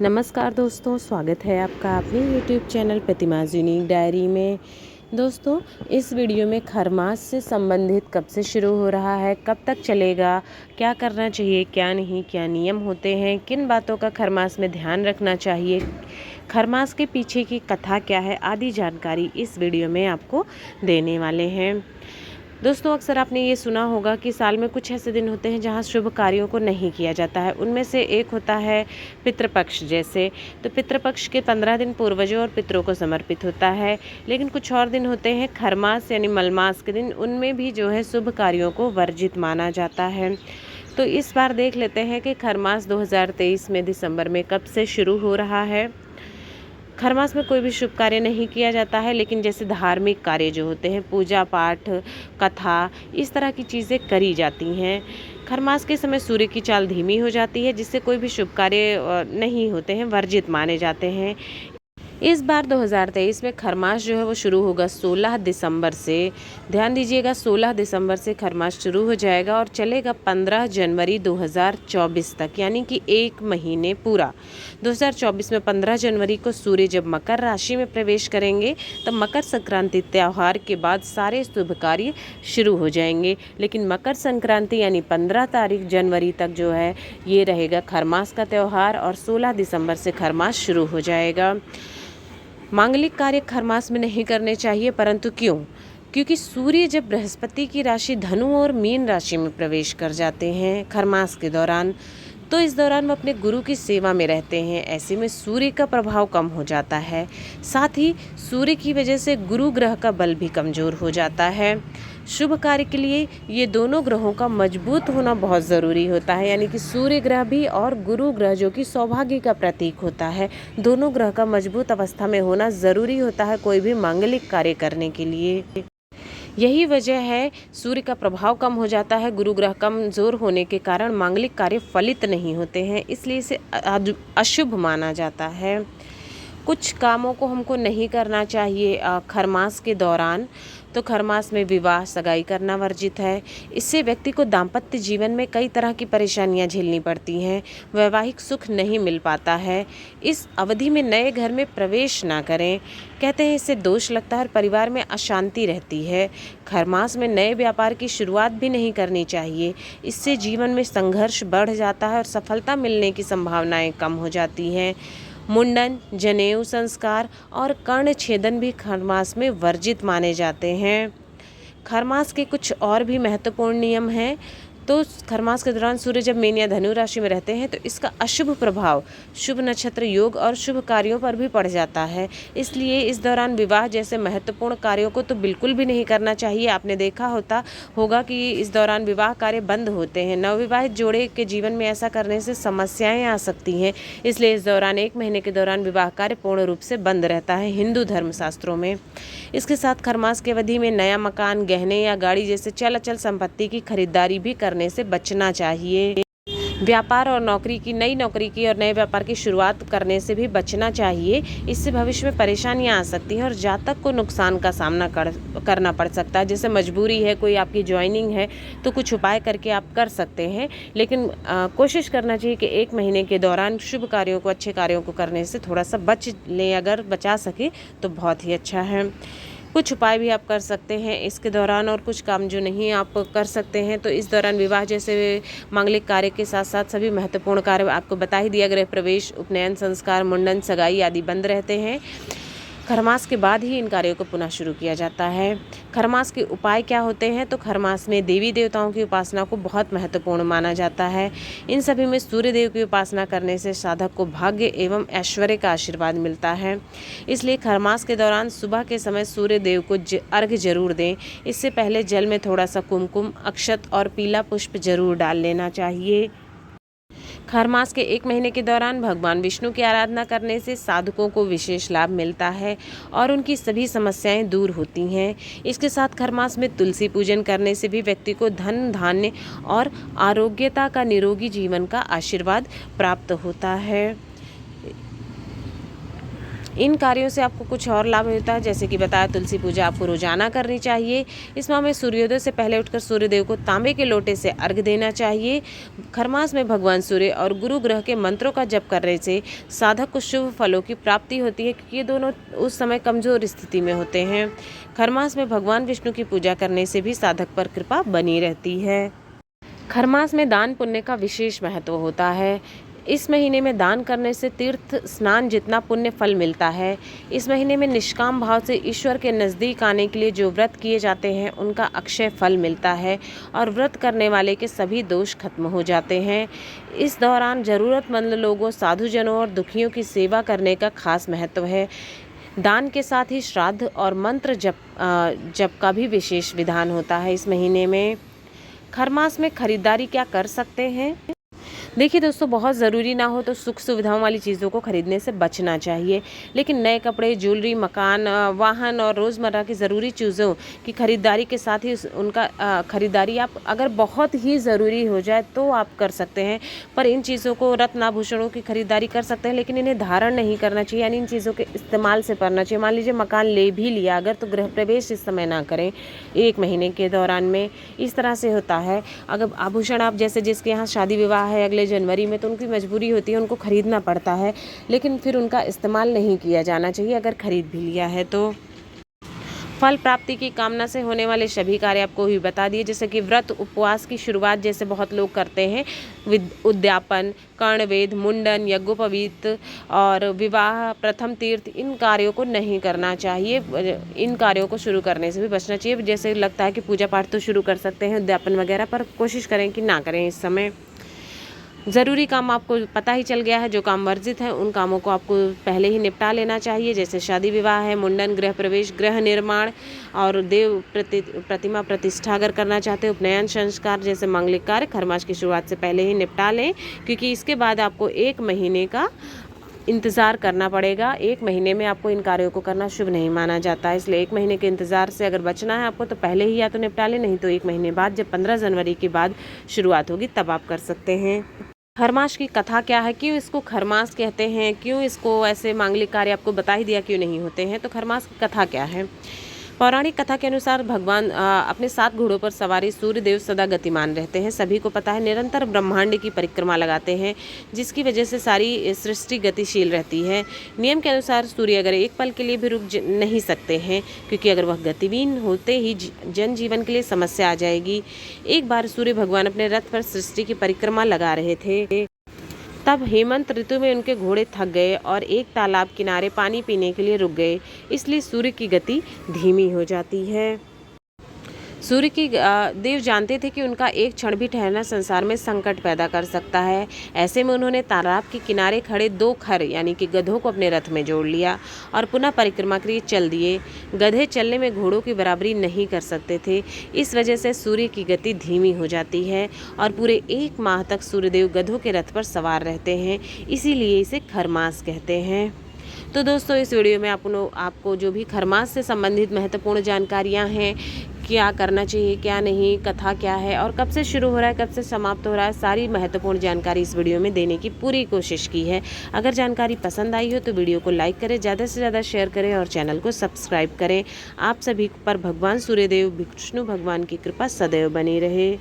नमस्कार दोस्तों, स्वागत है आपका अपने YouTube चैनल प्रतिमाज़ यूनिक डायरी में। दोस्तों, इस वीडियो में खरमास से संबंधित कब से शुरू हो रहा है, कब तक चलेगा, क्या करना चाहिए, क्या नहीं, क्या नियम होते हैं, किन बातों का खरमास में ध्यान रखना चाहिए, खरमास के पीछे की कथा क्या है, आदि जानकारी इस वीडियो में आपको देने वाले हैं। दोस्तों, अक्सर आपने ये सुना होगा कि साल में कुछ ऐसे दिन होते हैं जहाँ शुभ कार्यों को नहीं किया जाता है। उनमें से एक होता है पितृपक्ष। जैसे तो पितृपक्ष के 15 दिन पूर्वजों और पितरों को समर्पित होता है। लेकिन कुछ और दिन होते हैं खरमास यानी मलमास के दिन, उनमें भी जो है शुभ कार्यों को वर्जित माना जाता है। तो इस बार देख लेते हैं कि खरमास 2023 में दिसंबर में कब से शुरू हो रहा है। खरमास में कोई भी शुभ कार्य नहीं किया जाता है, लेकिन जैसे धार्मिक कार्य जो होते हैं, पूजा पाठ, कथा, इस तरह की चीज़ें करी जाती हैं। खरमास के समय सूर्य की चाल धीमी हो जाती है, जिससे कोई भी शुभ कार्य नहीं होते हैं, वर्जित माने जाते हैं। इस बार 2023 में खरमास जो है वो शुरू होगा 16 दिसंबर से। ध्यान दीजिएगा, 16 दिसंबर से खरमास शुरू हो जाएगा और चलेगा 15 जनवरी 2024 तक, यानी कि एक महीने पूरा। 2024 में 15 जनवरी को सूर्य जब मकर राशि में प्रवेश करेंगे, तब मकर संक्रांति त्यौहार के बाद सारे शुभ कार्य शुरू हो जाएंगे। लेकिन मकर संक्रांति यानी 15 तारीख जनवरी तक जो है ये रहेगा खरमास का त्यौहार, और 16 दिसंबर से खरमास शुरू हो जाएगा। मांगलिक कार्य खरमास में नहीं करने चाहिए, परंतु क्यों? क्योंकि सूर्य जब बृहस्पति की राशि धनु और मीन राशि में प्रवेश कर जाते हैं खरमास के दौरान, तो इस दौरान वो अपने गुरु की सेवा में रहते हैं। ऐसे में सूर्य का प्रभाव कम हो जाता है। साथ ही सूर्य की वजह से गुरु ग्रह का बल भी कमज़ोर हो जाता है। शुभ कार्य के लिए ये दोनों ग्रहों का मजबूत होना बहुत ज़रूरी होता है, यानी कि सूर्य ग्रह भी और गुरु ग्रह जो कि सौभाग्य का प्रतीक होता है, दोनों ग्रह का मजबूत अवस्था में होना ज़रूरी होता है कोई भी मांगलिक कार्य करने के लिए। यही वजह है, सूर्य का प्रभाव कम हो जाता है, गुरु ग्रह कमज़ोर होने के कारण मांगलिक कार्य फलित नहीं होते हैं, इसलिए इसे अशुभ माना जाता है। कुछ कामों को हमको नहीं करना चाहिए खरमास के दौरान। तो खरमास में विवाह सगाई करना वर्जित है। इससे व्यक्ति को दाम्पत्य जीवन में कई तरह की परेशानियां झेलनी पड़ती हैं, वैवाहिक सुख नहीं मिल पाता है। इस अवधि में नए घर में प्रवेश ना करें, कहते हैं इससे दोष लगता है और परिवार में अशांति रहती है। खरमास में नए व्यापार की शुरुआत भी नहीं करनी चाहिए, इससे जीवन में संघर्ष बढ़ जाता है और सफलता मिलने की संभावनाएं कम हो जाती हैं। मुंडन, जनेऊ संस्कार और कर्ण छेदन भी खरमास में वर्जित माने जाते हैं। खरमास के कुछ और भी महत्वपूर्ण नियम हैं। तो खरमास के दौरान सूर्य जब मीन या धनु राशि में रहते हैं, तो इसका अशुभ प्रभाव शुभ नक्षत्र योग और शुभ कार्यों पर भी पड़ जाता है। इसलिए इस दौरान विवाह जैसे महत्वपूर्ण कार्यों को तो बिल्कुल भी नहीं करना चाहिए। आपने देखा होगा कि इस दौरान विवाह कार्य बंद होते हैं। नवविवाहित जोड़े के जीवन में ऐसा करने से समस्याएं आ सकती हैं, इसलिए इस दौरान एक महीने के दौरान विवाह कार्य पूर्ण रूप से बंद रहता है हिंदू धर्मशास्त्रों में। इसके साथ खरमास के अवधि में नया मकान, गहने या गाड़ी जैसे चल अचल संपत्ति की खरीदारी भी करने से बचना चाहिए। व्यापार और नई नौकरी की और नए व्यापार की शुरुआत करने से भी बचना चाहिए। इससे भविष्य में परेशानियां आ सकती हैं और जातक को नुकसान का सामना करना पड़ सकता है। जैसे मजबूरी है, कोई आपकी ज्वाइनिंग है, तो कुछ उपाय करके आप कर सकते हैं। लेकिन कोशिश करना चाहिए कि एक महीने के दौरान शुभ कार्यों को, अच्छे कार्यों को करने से थोड़ा सा बच लें। अगर बचा सके तो बहुत ही अच्छा है। कुछ उपाय भी आप कर सकते हैं इसके दौरान, और कुछ काम जो नहीं आप कर सकते हैं। तो इस दौरान विवाह जैसे मांगलिक कार्य के साथ साथ सभी महत्वपूर्ण कार्य आपको बता ही दिया, गृह प्रवेश, उपनयन संस्कार, मुंडन, सगाई आदि बंद रहते हैं। खरमास के बाद ही इन कार्यों को पुनः शुरू किया जाता है। खरमास के उपाय क्या होते हैं? तो खरमास में देवी देवताओं की उपासना को बहुत महत्वपूर्ण माना जाता है। इन सभी में सूर्य देव की उपासना करने से साधक को भाग्य एवं ऐश्वर्य का आशीर्वाद मिलता है। इसलिए खरमास के दौरान सुबह के समय सूर्य देव को अर्घ्य जरूर दें। इससे पहले जल में थोड़ा सा कुमकुम, अक्षत और पीला पुष्प जरूर डाल लेना चाहिए। खरमास के एक महीने के दौरान भगवान विष्णु की आराधना करने से साधकों को विशेष लाभ मिलता है और उनकी सभी समस्याएं दूर होती हैं। इसके साथ खरमास में तुलसी पूजन करने से भी व्यक्ति को धन, धान्य और आरोग्यता का, निरोगी जीवन का आशीर्वाद प्राप्त होता है। इन कार्यों से आपको कुछ और लाभ होता है, जैसे कि बताया तुलसी पूजा आपको रोजाना करनी चाहिए। इस माह में सूर्योदय से पहले उठकर सूर्यदेव को तांबे के लोटे से अर्घ्य देना चाहिए। खरमास में भगवान सूर्य और गुरु ग्रह के मंत्रों का जप करने से साधक को शुभ फलों की प्राप्ति होती है, क्योंकि ये दोनों उस समय कमजोर स्थिति में होते हैं। खरमास में भगवान विष्णु की पूजा करने से भी साधक पर कृपा बनी रहती है। खरमास में दान पुण्य का विशेष महत्व होता है। इस महीने में दान करने से तीर्थ स्नान जितना पुण्य फल मिलता है। इस महीने में निष्काम भाव से ईश्वर के नज़दीक आने के लिए जो व्रत किए जाते हैं उनका अक्षय फल मिलता है और व्रत करने वाले के सभी दोष खत्म हो जाते हैं। इस दौरान ज़रूरतमंद लोगों, साधुजनों और दुखियों की सेवा करने का खास महत्व है। दान के साथ ही श्राद्ध और मंत्र जप का भी विशेष विधान होता है। इस महीने में खरमास में खरीदारी क्या कर सकते हैं? देखिए दोस्तों, बहुत ज़रूरी ना हो तो सुख सुविधाओं वाली चीज़ों को खरीदने से बचना चाहिए, लेकिन नए कपड़े, ज्वेलरी, मकान, वाहन और रोज़मर्रा की ज़रूरी चीज़ों की खरीदारी के साथ ही उनका खरीदारी आप अगर बहुत ही ज़रूरी हो जाए तो आप कर सकते हैं। पर इन चीज़ों को, रत्न आभूषणों की खरीदारी कर सकते हैं, लेकिन इन्हें धारण नहीं करना चाहिए, यानी इन चीज़ों के इस्तेमाल से करना चाहिए। मान लीजिए मकान ले भी लिया अगर, तो गृह प्रवेश इस समय ना करें 1 महीने के दौरान में। इस तरह से होता है। अगर आभूषण आप जैसे जिसके यहाँ शादी विवाह है अगले जनवरी में, तो उनकी मजबूरी होती है, उनको खरीदना पड़ता है, लेकिन फिर उनका इस्तेमाल नहीं किया जाना चाहिए अगर खरीद भी लिया है तो। फल प्राप्ति की कामना से होने वाले सभी कार्य आपको ही बता दिए, जैसे कि व्रत उपवास की शुरुआत जैसे बहुत लोग करते हैं, उद्यापन, कर्णवेद, मुंडन, यज्ञोपवीत और विवाह, प्रथम तीर्थ, इन कार्यों को नहीं करना चाहिए। इन कार्यों को शुरू करने से भी बचना चाहिए। जैसे लगता है कि पूजा पाठ तो शुरू कर सकते हैं, उद्यापन वगैरह, पर कोशिश करें कि ना करें इस समय। ज़रूरी काम आपको पता ही चल गया है। जो काम वर्जित हैं उन कामों को आपको पहले ही निपटा लेना चाहिए, जैसे शादी विवाह है, मुंडन, गृह प्रवेश, गृह निर्माण और देव प्रतिमा प्रतिष्ठा अगर करना चाहते हैं, उपनयन संस्कार जैसे मांगलिक कार्य खरमास की शुरुआत से पहले ही निपटा लें, क्योंकि इसके बाद आपको 1 महीने का इंतज़ार करना पड़ेगा। 1 महीने में आपको इन कार्यों को करना शुभ नहीं माना जाता है, इसलिए 1 महीने के इंतज़ार से अगर बचना है आपको तो पहले ही या तो निपटा लें, नहीं तो 1 महीने बाद जब 15 जनवरी के बाद शुरुआत होगी तब आप कर सकते हैं। खरमास की कथा क्या है, क्यों इसको खरमास कहते हैं, क्यों इसको ऐसे मांगलिक कार्य आपको बता ही दिया क्यों नहीं होते हैं, तो खरमास की कथा क्या है। पौराणिक कथा के अनुसार भगवान अपने 7 घोड़ों पर सवारी सूर्यदेव सदा गतिमान रहते हैं। सभी को पता है निरंतर ब्रह्मांड की परिक्रमा लगाते हैं, जिसकी वजह से सारी सृष्टि गतिशील रहती है। नियम के अनुसार सूर्य अगर एक पल के लिए भी रुक नहीं सकते हैं, क्योंकि अगर वह गतिहीन होते ही जनजीवन के लिए समस्या आ जाएगी। एक बार सूर्य भगवान अपने रथ पर सृष्टि की परिक्रमा लगा रहे थे, तब हेमंत ऋतु में उनके घोड़े थक गए और एक तालाब किनारे पानी पीने के लिए रुक गए, इसलिए सूर्य की गति धीमी हो जाती है। सूर्य की देव जानते थे कि उनका एक क्षण भी ठहरना संसार में संकट पैदा कर सकता है। ऐसे में उन्होंने तालाब के किनारे खड़े 2 खर यानी कि गधों को अपने रथ में जोड़ लिया और पुनः परिक्रमा के लिए चल दिए। गधे चलने में घोड़ों की बराबरी नहीं कर सकते थे, इस वजह से सूर्य की गति धीमी हो जाती है और पूरे 1 माह तक सूर्यदेव गधों के रथ पर सवार रहते हैं, इसीलिए इसे खरमास कहते हैं। तो दोस्तों, इस वीडियो में आपको जो भी खरमास से संबंधित महत्वपूर्ण जानकारियां हैं, क्या करना चाहिए क्या नहीं, कथा क्या है और कब से शुरू हो रहा है कब से समाप्त हो रहा है, सारी महत्वपूर्ण जानकारी इस वीडियो में देने की पूरी कोशिश की है। अगर जानकारी पसंद आई हो तो वीडियो को लाइक करें, ज़्यादा से ज़्यादा शेयर करें और चैनल को सब्सक्राइब करें। आप सभी पर भगवान सूर्यदेव विष्णु भगवान की कृपा सदैव बनी रहे।